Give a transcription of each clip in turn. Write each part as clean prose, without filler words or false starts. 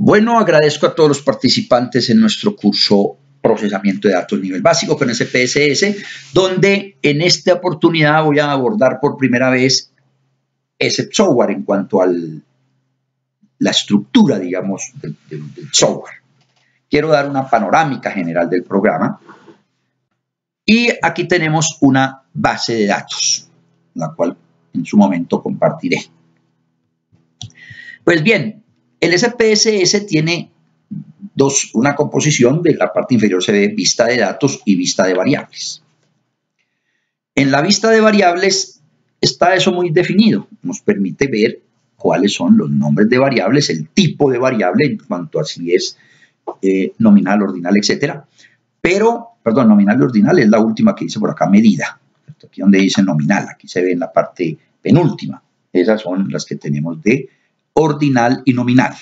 Bueno, agradezco a todos los participantes en nuestro curso Procesamiento de Datos Nivel Básico con SPSS, donde en esta oportunidad voy a abordar por primera vez ese software en cuanto a la estructura, digamos, del software. Quiero dar una panorámica general del programa. Y aquí tenemos una base de datos, la cual en su momento compartiré. Pues bien, el SPSS tiene una composición. De la parte inferior se ve vista de datos y vista de variables. En la vista de variables está eso muy definido. Nos permite ver cuáles son los nombres de variables, el tipo de variable en cuanto a si es nominal, ordinal, etcétera. Pero, perdón, nominal y ordinal es la última que dice por acá, medida. Aquí donde dice nominal, aquí se ve en la parte penúltima. Esas son las que tenemos de ordinal y nominal.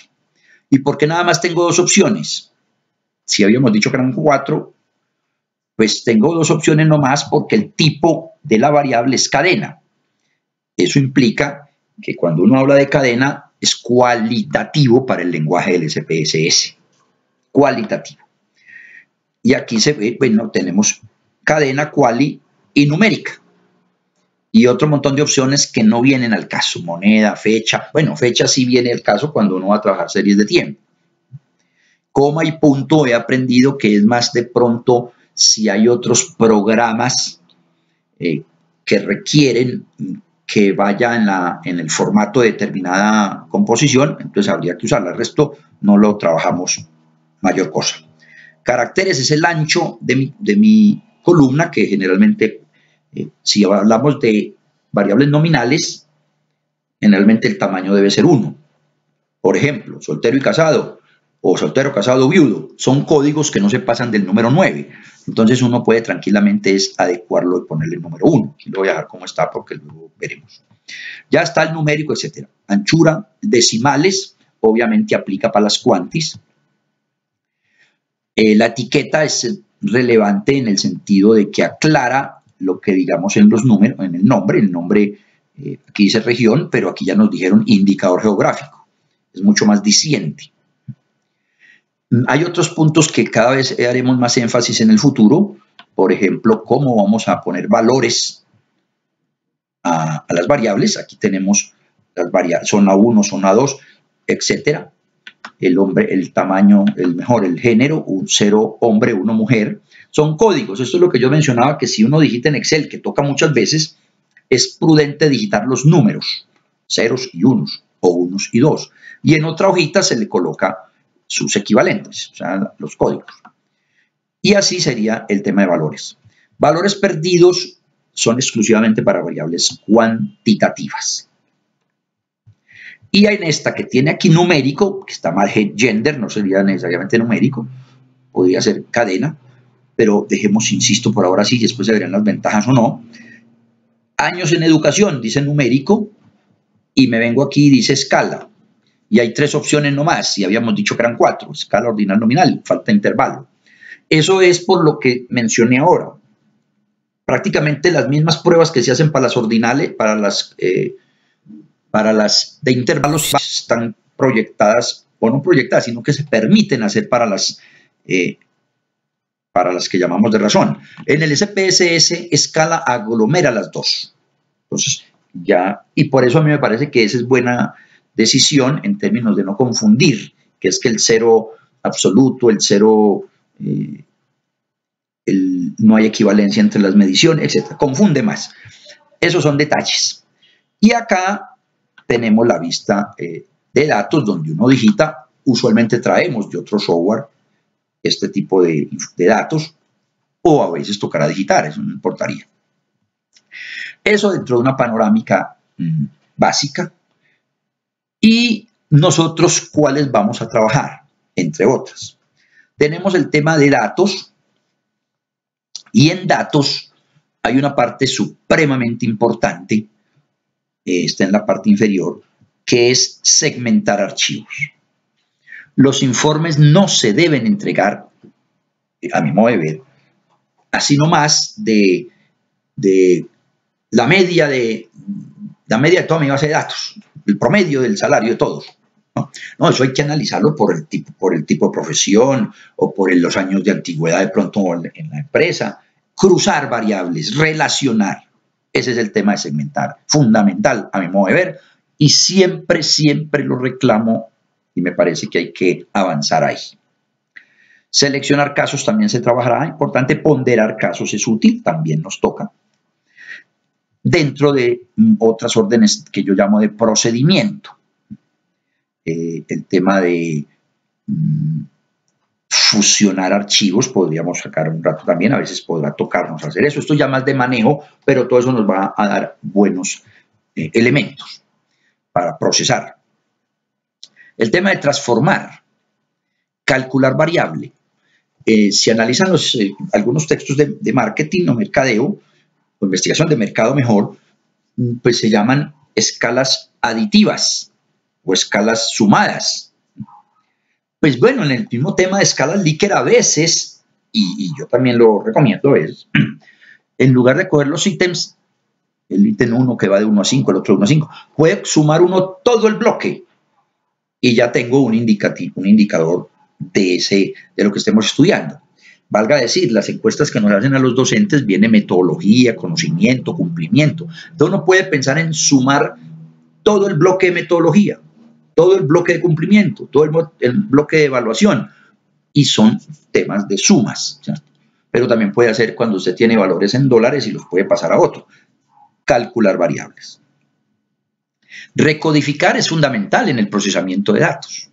¿Y por qué nada más tengo dos opciones? Si habíamos dicho que eran 4, pues tengo dos opciones nomás porque el tipo de la variable es cadena. Eso implica que cuando uno habla de cadena es cualitativo para el lenguaje del SPSS. Cualitativo. Y aquí se ve, bueno, tenemos cadena, quali y numérica. Y otro montón de opciones que no vienen al caso. Moneda, fecha. Bueno, fecha sí viene al caso cuando uno va a trabajar series de tiempo. Coma y punto he aprendido que es más de pronto si hay otros programas que requieren que vaya en el formato de determinada composición, entonces habría que usarla. El resto no lo trabajamos mayor cosa. Caracteres es el ancho de mi columna, que generalmente, si hablamos de variables nominales, generalmente el tamaño debe ser 1. Por ejemplo, soltero y casado, o soltero, casado, viudo, son códigos que no se pasan del número 9. Entonces uno puede tranquilamente adecuarlo y ponerle el número 1. Aquí lo voy a dejar como está porque luego veremos. Ya está el numérico, etcétera. Anchura, decimales, obviamente aplica para las quantis. La etiqueta es relevante en el sentido de que aclara lo que digamos en los números, en el nombre, aquí dice región, pero aquí ya nos dijeron indicador geográfico. Es mucho más diciente. Hay otros puntos que cada vez haremos más énfasis en el futuro. Por ejemplo, cómo vamos a poner valores a las variables. Aquí tenemos las variables, zona 1, zona 2, etcétera. El tamaño, el género, 0 hombre, 1 mujer, son códigos. Esto es lo que yo mencionaba, que si uno digita en Excel, que toca muchas veces, es prudente digitar los números, ceros y unos, o unos y dos. Y en otra hojita se le coloca sus equivalentes, o sea, los códigos. Y así sería el tema de valores. Valores perdidos son exclusivamente para variables cuantitativas. Y en esta que tiene aquí numérico, que está mal gender, no sería necesariamente numérico, podría ser cadena, pero dejemos, insisto, por ahora sí, después se verán las ventajas o no. Años en educación, dice numérico, y me vengo aquí y dice escala. Y hay 3 opciones nomás, y habíamos dicho que eran 4, escala, ordinal, nominal, falta intervalo. Eso es por lo que mencioné ahora. Prácticamente las mismas pruebas que se hacen para las ordinales, para las de intervalos están proyectadas, o no proyectadas, sino que se permiten hacer para las que llamamos de razón. En el SPSS, escala aglomera las dos. Entonces, ya, y por eso a mí me parece que esa es buena decisión en términos de no confundir, que es que el 0 absoluto, el 0, no hay equivalencia entre las mediciones, etc. Confunde más. Esos son detalles. Y acá tenemos la vista de datos donde uno digita. Usualmente traemos de otro software este tipo de datos, o a veces tocará digitar, eso no importaría. Eso dentro de una panorámica básica. Y nosotros, ¿cuáles vamos a trabajar? Entre otras. Tenemos el tema de datos, y en datos hay una parte supremamente importante, está en la parte inferior, que es segmentar archivos. Los informes no se deben entregar, a mi modo de ver, así nomás de la media de toda mi base de datos, el promedio del salario de todos. No, no, eso hay que analizarlo por el tipo de profesión o por los años de antigüedad de pronto en la empresa. Cruzar variables, relacionar. Ese es el tema de segmentar. Fundamental, a mi modo de ver. Y siempre, siempre lo reclamo y me parece que hay que avanzar ahí. Seleccionar casos también se trabajará. Importante, ponderar casos es útil, también nos toca. Dentro de otras órdenes que yo llamo de procedimiento. El tema de fusionar archivos, podríamos sacar un rato también, a veces podrá tocarnos hacer eso. Esto ya más de manejo, pero todo eso nos va a dar buenos elementos para procesar. El tema de transformar, calcular variable. Si analizan algunos textos de marketing o mercadeo, o investigación de mercado mejor, pues se llaman escalas aditivas o escalas sumadas. Pues bueno, en el mismo tema de escalas Likert a veces, y yo también lo recomiendo a veces, en lugar de coger los ítems, el ítem 1 que va de 1 a 5, el otro de 1 a 5, puede sumar uno todo el bloque y ya tengo un indicador de lo que estemos estudiando. Valga decir, las encuestas que nos hacen a los docentes viene metodología, conocimiento, cumplimiento. Entonces uno puede pensar en sumar todo el bloque de metodología, todo el bloque de cumplimiento, todo el bloque de evaluación, y son temas de sumas, ¿cierto? Pero también puede hacer cuando usted tiene valores en dólares y los puede pasar a otro. Calcular variables. Recodificar es fundamental en el procesamiento de datos.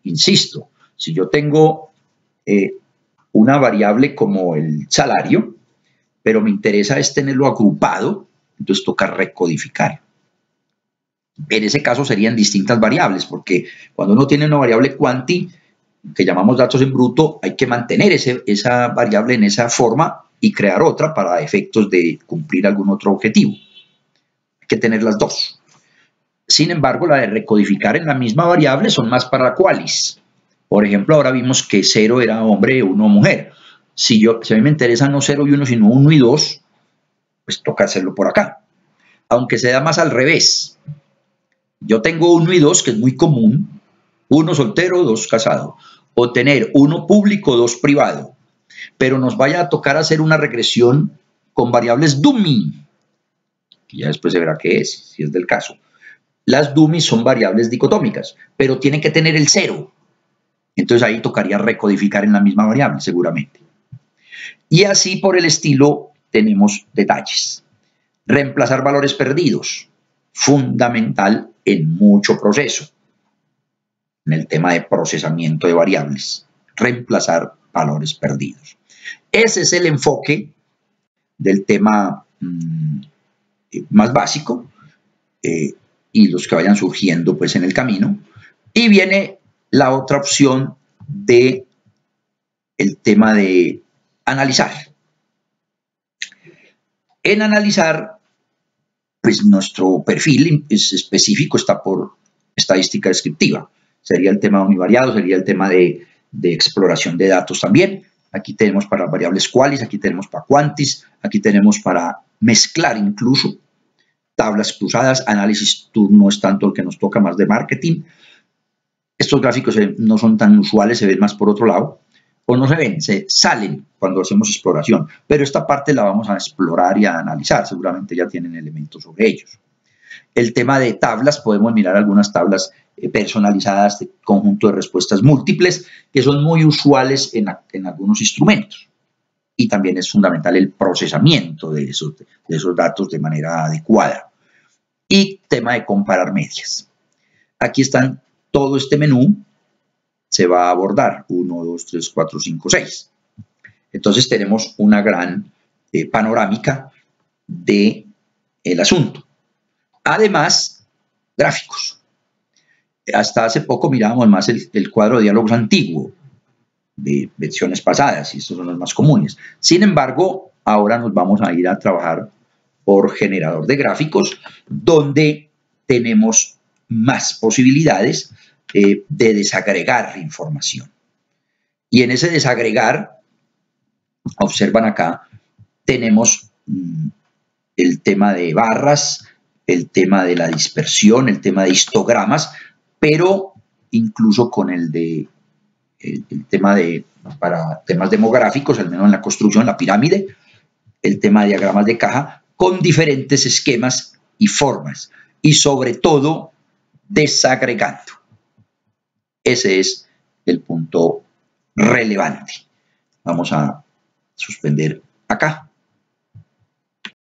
Insisto, si yo tengo una variable como el salario, pero me interesa es tenerlo agrupado, entonces toca recodificar. En ese caso serían distintas variables, porque cuando uno tiene una variable quanti, que llamamos datos en bruto, hay que mantener esa variable en esa forma y crear otra para efectos de cumplir algún otro objetivo. Hay que tener las dos. Sin embargo, la de recodificar en la misma variable son más para qualis. Por ejemplo, ahora vimos que 0 era hombre, 1 mujer. Si a mí me interesa no 0 y 1, sino 1 y 2, pues toca hacerlo por acá. Aunque se da más al revés. Yo tengo 1 y 2, que es muy común, 1 soltero, 2 casado, o tener 1 público, 2 privado, pero nos vaya a tocar hacer una regresión con variables dummy, que ya después se verá qué es, si es del caso. Las dummies son variables dicotómicas, pero tienen que tener el 0, entonces ahí tocaría recodificar en la misma variable, seguramente. Y así por el estilo tenemos detalles. Reemplazar valores perdidos, fundamental en mucho proceso, en el tema de procesamiento de variables, reemplazar valores perdidos. Ese es el enfoque del tema más básico y los que vayan surgiendo pues en el camino. Y viene la otra opción de el tema de analizar. En analizar, pues nuestro perfil es específico, está por estadística descriptiva. Sería el tema univariado, sería el tema de exploración de datos también. Aquí tenemos para variables qualis, aquí tenemos para quantis, aquí tenemos para mezclar incluso tablas cruzadas, análisis no es tanto el que nos toca, más de marketing. Estos gráficos no son tan usuales, se ven más por otro lado, o no se ven, se salen cuando hacemos exploración, pero esta parte la vamos a explorar y a analizar, seguramente ya tienen elementos sobre ellos. El tema de tablas, podemos mirar algunas tablas personalizadas de conjunto de respuestas múltiples, que son muy usuales en algunos instrumentos. Y también es fundamental el procesamiento de esos datos de manera adecuada. Y tema de comparar medias. Aquí están todo este menú, se va a abordar 1, 2, 3, 4, 5, 6. Entonces tenemos una gran panorámica del asunto. Además, gráficos. Hasta hace poco mirábamos más el cuadro de diálogos antiguo de versiones pasadas, y estos son los más comunes. Sin embargo, ahora nos vamos a ir a trabajar por generador de gráficos, donde tenemos más posibilidades de desagregar información. Y en ese desagregar, observan acá, tenemos el tema de barras, el tema de la dispersión, el tema de histogramas, pero incluso con el tema para temas demográficos, al menos en la construcción, la pirámide, el tema de diagramas de caja, con diferentes esquemas y formas, y sobre todo desagregando. Ese es el punto relevante. Vamos a suspender acá.